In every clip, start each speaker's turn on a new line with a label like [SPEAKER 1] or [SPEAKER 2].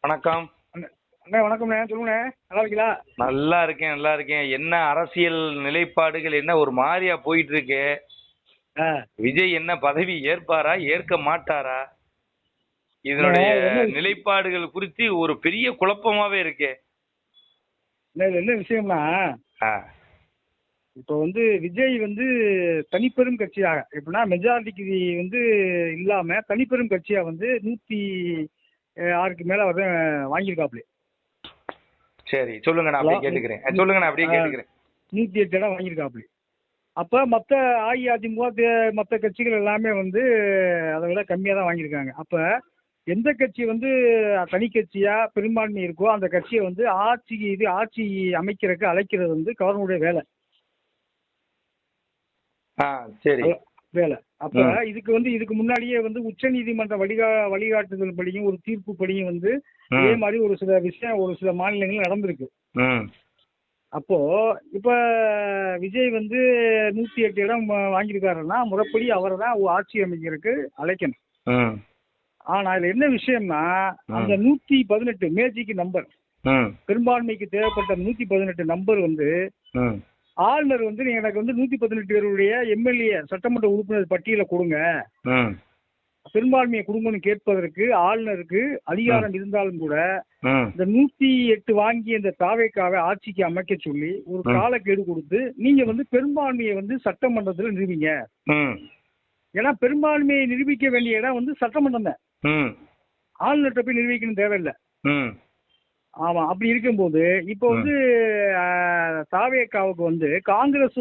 [SPEAKER 1] வணக்கம்.
[SPEAKER 2] அண்ணே வணக்கம்ண்ணே, சொல்லுங்கண்ணே. நல்லா இருக்கீங்களா?
[SPEAKER 1] நல்லா இருக்கேன், நல்லா இருக்கேன். என்ன அரசியல் நிலைப்பாடுகள் என்ன ஒரு மாதிரியா போயிட்டு இருக்கு?
[SPEAKER 2] ஆ
[SPEAKER 1] விஜய் என்ன பதவி ஏற்பாரா, ஏற்க மாட்டாரா?
[SPEAKER 2] அண்ணே,
[SPEAKER 1] இதனுடைய
[SPEAKER 2] என்ன
[SPEAKER 1] நிலைப்பாடுகள் குறித்து ஒரு பெரிய குழப்பமாவே இருக்கே.
[SPEAKER 2] இதுல என்ன விஷயம்னா,
[SPEAKER 1] ஆ,
[SPEAKER 2] இப்போ விஜய் தனிப்பெரும் கட்சியாக எப்படின்னா மெஜாரிட்டிக்கு இல்லாம தனிப்பெரும் கட்சியா 106க்கு மேல வாங்கியிருக்காப்ல.
[SPEAKER 1] சரி சொல்லுங்க, நான்
[SPEAKER 2] ஹலோ,
[SPEAKER 1] அப்படியே கேட்டுக்கிறேன். சொல்லுங்க, நான் அப்படியே கேட்டுக்கிறேன்.
[SPEAKER 2] 108 இடம் வாங்கியிருக்காப்ல. அப்ப மற்ற அஇஅதிமுக மற்ற கட்சிகள் எல்லாமே அதை விட கம்மியா தான் வாங்கியிருக்காங்க. அப்ப எந்த கட்சி தனி கட்சியா பெரும்பான்மை இருக்கோ அந்த கட்சியை ஆட்சி அமைக்கிறதுக்கு அழைக்கிறது கவர்னருடைய வேலை.
[SPEAKER 1] ஆ, சரி.
[SPEAKER 2] வேலை. அப்ப இதுக்கு முன்னாடியே உச்ச நீதிமன்ற வழிகாட்டுதல் படியும் ஒரு தீர்ப்பு படியும் இதே மாதிரி ஒரு சில விஷயம் ஒரு சில மாநிலங்கள் நடந்திருக்கு.
[SPEAKER 1] ம்,
[SPEAKER 2] அப்போ இப்ப விஜய் 108 இடம் வாங்கியிருக்காருன்னா முறைப்படி அவரை தான் ஆட்சி அமைக்கிறதுக்கு அழைக்கணும்.
[SPEAKER 1] ம்,
[SPEAKER 2] ஆனா இதுல என்ன விஷயம்னா, அந்த 118 மேஜிக் நம்பர்,
[SPEAKER 1] ம்,
[SPEAKER 2] பெரும்பான்மைக்கு தேவைப்பட்ட 118 நம்பர்
[SPEAKER 1] ம்,
[SPEAKER 2] ஆளுநர் எனக்கு 118 பேருடைய எம்எல்ஏ சட்டமன்ற உறுப்பினர் பட்டியலை கொடுங்க,
[SPEAKER 1] ம்,
[SPEAKER 2] பெரும்பான்மையை கொடுங்கன்னு கேட்பதற்கு ஆளுநருக்கு அதிகாரம் இருந்தாலும் கூட
[SPEAKER 1] ம்,
[SPEAKER 2] இந்த 108 வாங்கி இந்த தாவேக்காவை ஆட்சிக்கு அமைக்க சொல்லி ஒரு காலக்கெடு கொடுத்து நீங்க பெரும்பான்மையை சட்டமன்றத்தில் நிரூபிங்க.
[SPEAKER 1] ம்,
[SPEAKER 2] ஏன்னா பெரும்பான்மையை நிரூபிக்க வேண்டிய இடம் சட்டமன்றம் தான்.
[SPEAKER 1] ம்,
[SPEAKER 2] ஆளுநர்கிட்ட போய் நிரூபிக்கணும் தேவையில்லை.
[SPEAKER 1] ம்,
[SPEAKER 2] ஆமா, அப்படி இருக்கும்போது இப்போ தாவேக்காவுக்கு காங்கிரஸ்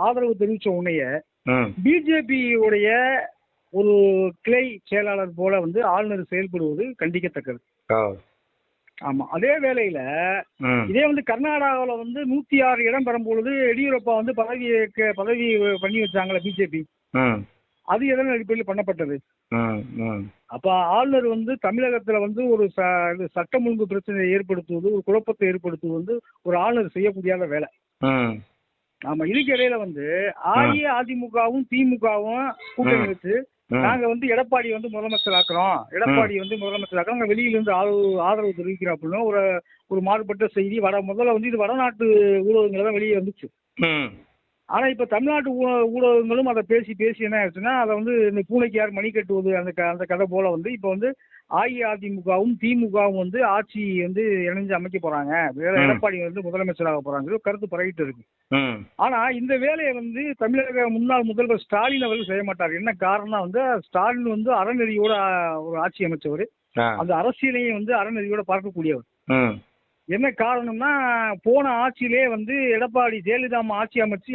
[SPEAKER 2] ஆதரவு தெரிவிச்ச உடனே
[SPEAKER 1] ம்,
[SPEAKER 2] பிஜேபி உடைய ஒரு கிளை செயலாளர் போல ஆளுநர் செயல்படுவது கண்டிக்கத்தக்கது.
[SPEAKER 1] ஓ,
[SPEAKER 2] ஆமா, அதே வேளையில
[SPEAKER 1] ம்,
[SPEAKER 2] இதே கர்நாடகாவில் 106 இடம் பெறும்பொழுது எடியூரப்பா பதவி பண்ணி வச்சாங்களே பிஜேபி,
[SPEAKER 1] ம்,
[SPEAKER 2] அது எதன் அடிப்படையில் பண்ணப்பட்டது?
[SPEAKER 1] ம், ம்,
[SPEAKER 2] அப்ப ஆளுநர் தமிழகத்துல ஒரு சட்டம் ஒழுங்கு பிரச்சனையை ஏற்படுத்துவது, ஒரு குழப்பத்தை ஏற்படுத்துவது ஒரு ஆளுநர் செய்ய முடியாத வேலை.
[SPEAKER 1] ம்,
[SPEAKER 2] ஆமா, இதுக்கு இடையில அஇஅதிமுகவும் திமுகவும் கூட்டணி வச்சு நாங்க எடப்பாடி முதலமைச்சர் ஆக்குறோம், எடப்பாடி முதலமைச்சர் ஆக்குறோம், நாங்க வெளியில இருந்து ஆதரவு தெரிவிக்கிறோம் அப்படின்னு ஒரு மாறுபட்ட செய்தி முதல்ல இது வடநாட்டு ஊடகங்கள் தான் வெளியே வந்துச்சு.
[SPEAKER 1] ம்,
[SPEAKER 2] ஆனா இப்ப தமிழ்நாட்டு ஊடகங்களும் அதை பேசி என்ன ஆயிடுச்சுன்னா, அதை இந்த பூனைக்கு யார் மணி கட்டுவது அந்த கதை போல இப்ப அஇஅதிமுகவும் திமுகவும் ஆட்சி இணைஞ்சு அமைக்க போறாங்க, எடப்பாடி முதலமைச்சராக போறாங்க கருத்து பரவிட்டு இருக்கு.
[SPEAKER 1] ம்,
[SPEAKER 2] ஆனா இந்த வேலையை தமிழக முன்னாள் முதல்வர் ஸ்டாலின் அவர்கள் செய்ய மாட்டார். என்ன காரணம்னா ஸ்டாலின் அறநெறியோட ஒரு ஆட்சி அமைச்சவர்,
[SPEAKER 1] ஆ,
[SPEAKER 2] அந்த அரசியலையும் அறநெறியோட பார்க்கக்கூடியவர்.
[SPEAKER 1] ம்,
[SPEAKER 2] என்ன காரணம்னா போன ஆட்சியிலே எடப்பாடி ஜெயலலிதா அம்மா ஆட்சி அமைச்சு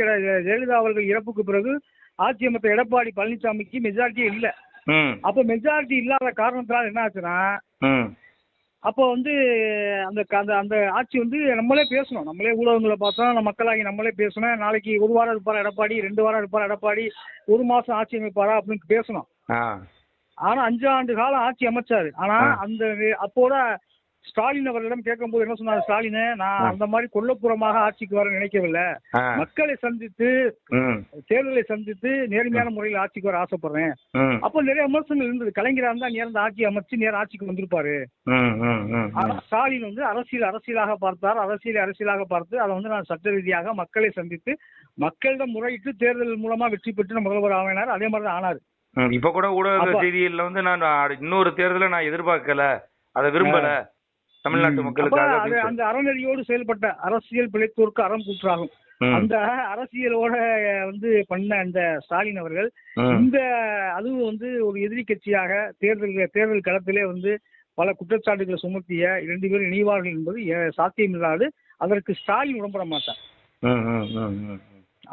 [SPEAKER 2] ஜெயலலிதா அவர்கள் இறப்புக்கு பிறகு ஆட்சி அமைத்த எடப்பாடி பழனிசாமிக்கு மெஜாரிட்டியே இல்லை.
[SPEAKER 1] ம்,
[SPEAKER 2] அப்ப மெஜாரிட்டி இல்லாத காரணத்தினால என்ன ஆச்சுன்னா,
[SPEAKER 1] ம்,
[SPEAKER 2] அப்போ அந்த அந்த அந்த ஆட்சி நம்மளே பேசணும், நம்மளே ஊடகங்களை பார்த்தோம், நம்ம மக்களாகி நம்மளே பேசணும். நாளைக்கு ஒரு வாரம் இருப்பாரா எடப்பாடி, 2 வாரம் இருப்பாரா எடப்பாடி, ஒரு மாசம் ஆட்சி அமைப்பாரா அப்படின்னு பேசணும்.
[SPEAKER 1] ஆ,
[SPEAKER 2] ஆனா 5 ஆண்டு காலம் ஆட்சி அமைச்சாரு. ஆனா அப்போட ஸ்டாலின் அவர்களிடம் கேட்கும்போது என்ன சொன்னார் ஸ்டாலின், நான் அந்த மாதிரி கொல்லப்புறமாக ஆட்சிக்கு வர நினைக்கவில்லை,
[SPEAKER 1] ஆ,
[SPEAKER 2] மக்களை சந்தித்து
[SPEAKER 1] ம்,
[SPEAKER 2] தேர்தலை சந்தித்து நேர்மையான முறையில் ஆட்சிக்கு வர ஆசைப்படுறேன்.
[SPEAKER 1] ம்,
[SPEAKER 2] அப்போ நிறைய விமர்சனங்கள் இருந்தது. கலைஞரா இருந்தா நேர்ந்த ஆட்சி அமைச்சு நேரம் ஆட்சிக்கு வந்திருப்பாரு.
[SPEAKER 1] ம், ம், ம்,
[SPEAKER 2] ஆனா ஸ்டாலின் அரசியலாக பார்த்தார். அரசியலாக பார்த்து அதை நான் சட்ட ரீதியாக மக்களை சந்தித்து மக்களிடம் முறையிட்டு தேர்தல் மூலமா வெற்றி பெற்று முதல்வர் ஆகினார். அதே மாதிரி தான் ஆனாரு.
[SPEAKER 1] இப்ப கூட ஊடக செய்திகள்ல நான் இன்னொரு தேர்தலை நான் எதிர்பார்க்கல, அதை விரும்பல, தமிழ்நாட்டு மக்களுக்காக
[SPEAKER 2] அந்த அறநெறியோடு செயல்பட்ட அரசியல் பிழைத்தோருக்கு அறம் கூற்றாகும். அந்த அரசியலோட பண்ண அந்த ஸ்டாலின் அவர்கள் அதுவும் ஒரு எதிரி கட்சியாக தேர்தல் களத்திலே பல குற்றச்சாட்டுகளை சுமத்திய 2 பேரும் இணைவார்கள் என்பது சாத்தியமில்லாது. அதற்கு ஸ்டாலின் உடம்பட மாட்டார்.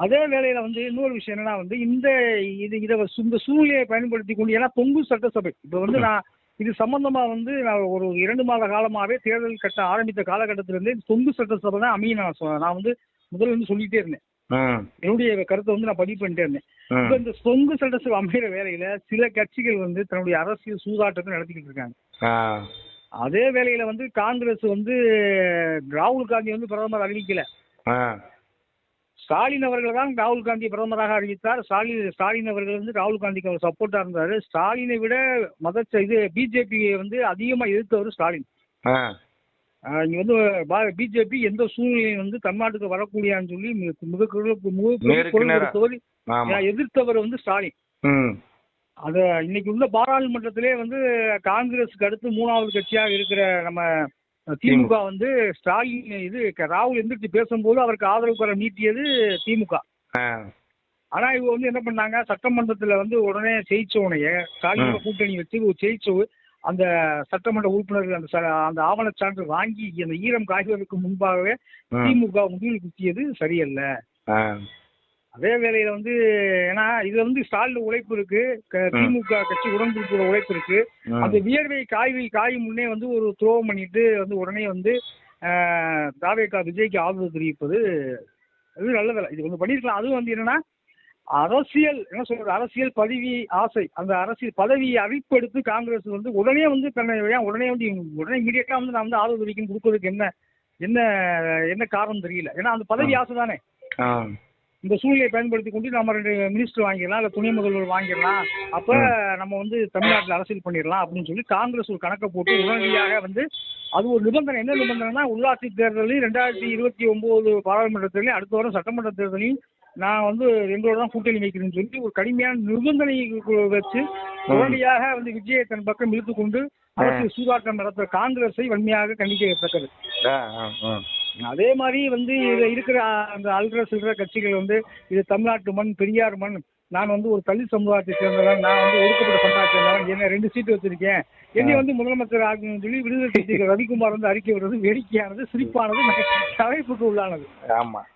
[SPEAKER 2] அதே வேளையில இன்னொரு விஷயம் என்னன்னா இந்த சூழ்நிலையை பயன்படுத்தி கொண்டு, ஏன்னா தொங்கு சட்டசபை இப்ப நான் இது சம்பந்தமா நான் ஒரு 2 மாத காலமாவே தேர்தல் ஆரம்பித்த காலகட்டத்திலிருந்தே தொங்கு சட்டசபை தான் அமையும் நான் முதல்ல சொல்லிட்டே இருந்தேன். என்னுடைய கருத்தை நான் பதிவு பண்ணிட்டே இருந்தேன். இப்ப இந்த தொங்கு சட்டசபை அமைகிற வேலையில சில கட்சிகள் தன்னுடைய அரசியல் சூதாட்டத்தை நடத்திக்கிட்டு இருக்காங்க. அதே வேளையில காங்கிரஸ் ராகுல் காந்தி பிரதமர் அறிவிக்கல, ஸ்டாலின் அவர்கள் தான் ராகுல் காந்தி பிரதமராக அறிவித்தார். ஸ்டாலின் அவர்கள் ராகுல் காந்திக்கு அவர் சப்போர்ட்டா இருந்தாரு. ஸ்டாலினை விட பிஜேபியை அதிகமா எதிர்த்தவர் ஸ்டாலின். இங்க வந்து பிஜேபி எந்த சூழ்நிலையும் வந்து தமிழ்நாட்டுக்கு வரக்கூடியான்னு சொல்லி எதிர்த்தவர் வந்து ஸ்டாலின். அது இன்னைக்கு உள்ள பாராளுமன்றத்திலே வந்து காங்கிரஸுக்கு அடுத்து 3வது கட்சியாக இருக்கிற நம்ம திமுக வந்து ஸ்டாலின் ராகுல் எந்திரிச்சு பேசும்போது அவருக்கு ஆதரவு கரம் நீட்டியது திமுக. ஆனா இவங்க வந்து என்ன பண்ணாங்க, சட்டமன்றத்துல வந்து உடனே ஜெயிச்ச உடனே ஸ்டாலின் கூட்டணி வச்சு ஜெயிச்ச அந்த சட்டமன்ற உறுப்பினர்கள் அந்த ஆவண சான்று வாங்கி அந்த ஈரம் காய்வதற்கு முன்பாகவே திமுக முடிவில் குத்தியது சரியல்ல. அதே வேளையில வந்து ஏன்னா இதுல வந்து ஸ்டாலின் உழைப்பு இருக்கு, திமுக கட்சி உடன்பிடிப்புற உழைப்பு இருக்கு. அந்த வியர்வை காயும் முன்னே வந்து ஒரு துரோகம் பண்ணிட்டு வந்து உடனே வந்து தாவேகா விஜய்க்கு ஆதரவு தெரிவிப்பது அது நல்லதில்லை. இது கொஞ்சம் பண்ணிருக்கலாம். அதுவும் வந்து என்னன்னா அரசியல் என்ன சொல்றது, அரசியல் பதவி ஆசை, அந்த அரசியல் பதவியை அழிப்படுத்தி காங்கிரஸ் வந்து உடனே வந்து உடனே இமீடியட்டா வந்து நான் வந்து ஆதரவு தெரிவிக்கணும் கொடுக்கறதுக்கு என்ன காரணம் தெரியல. ஏன்னா அந்த பதவி ஆசை தானே. இந்த சூழ்நிலையை பயன்படுத்தி கொண்டு நம்ம 2 மினிஸ்டர் வாங்கிடலாம், இல்லை துணை முதல்வர் வாங்கிடலாம், அப்ப நம்ம வந்து தமிழ்நாட்டில் அரசியல் பண்ணிடலாம் அப்படின்னு சொல்லி காங்கிரஸ் ஒரு கணக்கை போட்டு உடனடியாக வந்து அது ஒரு நிபந்தனை. என்ன நிபந்தனைனா உள்ளாட்சி தேர்தலையும் 2029 பாராளுமன்ற தேர்தலையும் அடுத்த வாரம் சட்டமன்ற தேர்தலையும் நான் வந்து எங்களோட தான் கூட்டணி வைக்கிறேன்னு சொல்லி ஒரு கடுமையான நிபந்தனை வச்சு உடனடியாக வந்து விஜயை தன் பக்கம் இழுத்து கொண்டு அரசியல் சூதாட்டம் நடத்த காங்கிரஸை வன்மையாக கண்டிக்கத்தக்கது. அதே மாதிரி வந்து இருக்கிற அந்த அல்ற சில்ற கட்சிகள் வந்து இது தமிழ்நாட்டு மண், பெரியார் மண், நான் வந்து ஒரு தலித் சமுதாயத்தை சேர்ந்தவன், நான் வந்து ஒடுக்கப்பட்ட சமுதாயத்தை சேர்ந்தவன், என்ன 2 சீட்டு வச்சிருக்கேன், என்னை வந்து முதலமைச்சர் ஆகணும்னு சொல்லி விடுதலை சிறுத்தைகள் ரவிக்குமார் வந்து அறிக்கை விடுறது வேடிக்கையானது, சிரிப்பானது, கவைப்புக்கு உள்ளானது.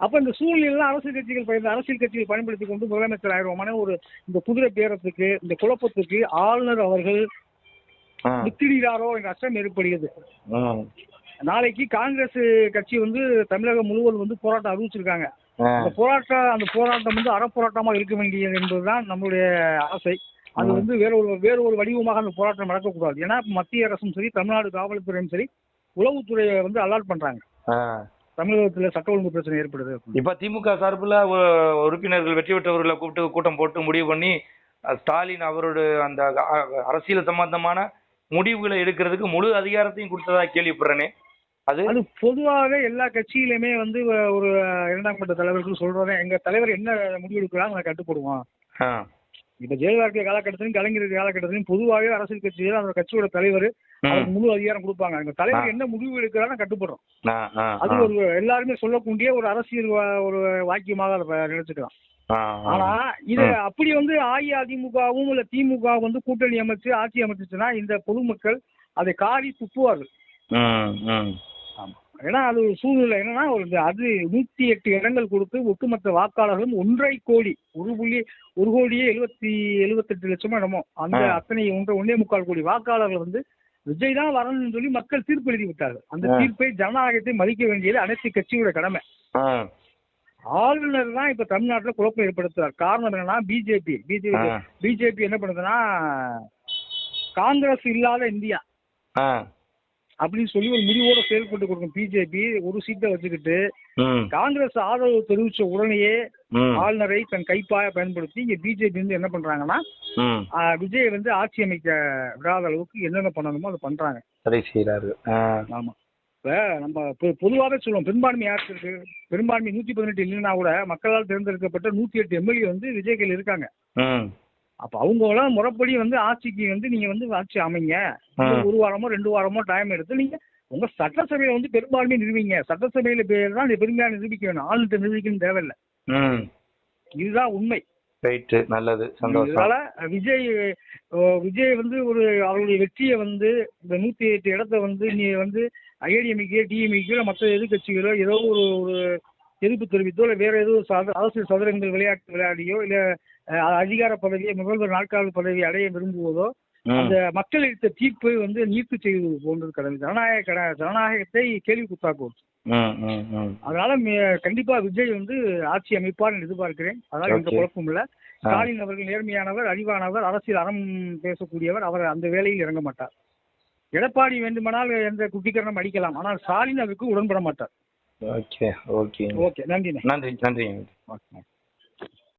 [SPEAKER 2] அப்ப இந்த சூழ்நிலையெல்லாம் அரசியல் கட்சிகள் பயன்படுத்தி கொண்டு முதலமைச்சர் ஆயிடுவோமான ஒரு இந்த குதிரை பேரத்துக்கு, இந்த குழப்பத்துக்கு ஆளுநர் அவர்கள் வித்திடுகிறாரோ என்ற அச்சம் ஏற்படுகிறது. நாளைக்கு காங்கிரஸ் கட்சி வந்து தமிழகம் முழுவதும் வந்து போராட்டம் அறிவிச்சிருக்காங்க. அந்த போராட்டம் வந்து அறப்போராட்டமாக இருக்க வேண்டியது என்பதுதான் நம்மளுடைய ஆசை. அது வந்து வேற ஒரு வடிவமாக அந்த போராட்டம் நடக்கக்கூடாது. ஏன்னா மத்திய அரசும் சரி, தமிழ்நாடு காவல்துறையும் சரி, உளவுத்துறையை வந்து அலர்ட் பண்றாங்க. தமிழகத்துல சட்ட ஒழுங்கு பிரச்சனை ஏற்படுது.
[SPEAKER 1] இப்ப திமுக சார்பில் உறுப்பினர்கள் வெற்றி பெற்றவர்களை கூப்பிட்டு கூட்டம் போட்டு முடிவு பண்ணி ஸ்டாலின் அவரோட அந்த அரசியல் சம்பந்தமான முடிவுகளை எடுக்கிறதுக்கு முழு அதிகாரத்தையும் கொடுத்ததா கேள்விப்படுறேனே. அது
[SPEAKER 2] பொதுவாகவே எல்லா கட்சியிலுமே வந்து ஒரு 2ஆம் கட்ட தலைவர்கள் சொல்றதே, எங்க தலைவர் என்ன முடிவு எடுக்கிறாங்க நான் கட்டுப்படுவோம். இப்ப ஜெயலலிதா காலகட்டத்திலும் கலைஞர் காலகட்டத்திலும் பொதுவாகவே அரசியல் கட்சிகள் அந்த கட்சியோட தலைவர் அவருக்கு முழு அதிகாரம் கொடுப்பாங்க. எங்க தலைவர் என்ன முடிவு எடுக்கிறான்னு கட்டுப்படுறோம். அது ஒரு எல்லாருமே சொல்லக்கூடிய ஒரு அரசியல் ஒரு வாக்கியமாக அதை நினைச்சுக்கலாம். ஆனா இது அப்படி வந்து அஇஅதிமுகவும் இல்ல திமுக வந்து கூட்டணி அமைச்சு ஆட்சி அமைச்சுச்சுன்னா இந்த பொதுமக்கள் அதை காரி துப்புவார்கள். ஏன்னா அது ஒரு சூழ்நிலை என்னன்னா அது 108 இடங்கள் கொடுத்து ஒட்டுமொத்த வாக்காளர்களும் 1.5 கோடி 1,78 லட்சம் இடமோ அந்த அத்தனை 1.25 கோடி வாக்காளர்கள் வந்து விஜய் தான் வரணும்னு சொல்லி மக்கள் தீர்ப்பு எழுதி விட்டார்கள். அந்த தீர்ப்பை ஜனநாயகத்தை மதிக்க வேண்டியது அனைத்து கட்சியோட கடமை. ஆளுநர் தான் இப்ப தமிழ்நாட்டுல குழப்பம் ஏற்படுத்துறார். காரணம் என்னன்னா பிஜேபி என்ன பண்ணுதுன்னா காங்கிரஸ் இல்லாத இந்தியா அப்படின்னு சொல்லி ஒரு முடிவோட செயல்பட்டு கொடுக்கும். பிஜேபி ஒரு சீட்டை வச்சுக்கிட்டு காங்கிரஸ் ஆதரவு தெரிவிச்ச உடனேயே ஆளுநரை தன் கைப்பாய பயன்படுத்தி இங்க பிஜேபி வந்து என்ன பண்றாங்கன்னா விஜய் வந்து ஆட்சி அமைக்க விடாத அளவுக்கு என்னென்ன பண்ணணுமோ அதை பண்றாங்க. ஆமா, இப்ப நம்ம பொதுவாகவே சொல்லுவோம் பெரும்பான்மை யாருக்கு இருக்கு, பெரும்பான்மை 118 இல்லைன்னா கூட மக்களால் தேர்ந்தெடுக்கப்பட்ட 108 எம்எல்ஏ வந்து விஜய் கையில் இருக்காங்க. அப்ப அவங்களாம் முறைப்படி வந்து ஆட்சிக்கு வந்து நீங்க வந்து ஆட்சி அமைங்க, 1 வாரமோ 2 வாரமோ டைம் எடுத்து நீங்க உங்க சட்டசபையில வந்து பெரும்பான்மை நிரூபிங்க. சட்டசபையில பேர் தான் பெரும்பான்மை நிரூபிக்க வேணும், ஆளுநர் நிரூபிக்கணும் தேவையில்லை. இதுதான் உண்மை.
[SPEAKER 1] நல்லது,
[SPEAKER 2] இதனால விஜய் வந்து ஒரு அவருடைய வெற்றியை வந்து இந்த 108 இடத்த வந்து நீ வந்து ஐஏடிஎம்கே டிஎம்கே மற்ற எதிர்கட்சிகளோ ஏதோ ஒரு எதிர்ப்பு தெரிவித்தோ இல்லை வேற ஏதோ அரசியல் சதுரங்கள் விளையாடியோ இல்லை அதிகார பதவியை முதல்வர் நாற்காலி பதவி அடைய விரும்புவதோ அந்த மக்கள் எடுத்த தீர்ப்பை வந்து நீர்த்து செய்வது போன்றது கடமை. ஜனநாயகத்தை கேள்விக்குத்தாக்குவது. அதனால கண்டிப்பா விஜய் வந்து ஆட்சி அமைப்பார் எதிர்பார்க்கிறேன். அதனால எந்த குழப்பம் இல்லை. ஸ்டாலின் அவர்கள் நேர்மையானவர், அறிவானவர், அரசியல் அறம் பேசக்கூடியவர். அவர் அந்த வேலையில் இறங்க மாட்டார். எடப்பாடி வேண்டுமானால் எந்த குட்டிக்கரணம் அடிக்கலாம், ஆனால் ஸ்டாலின் அதுக்கு உடன்பட மாட்டார்.
[SPEAKER 1] ஓகே,
[SPEAKER 2] நன்றி.
[SPEAKER 1] நன்றி.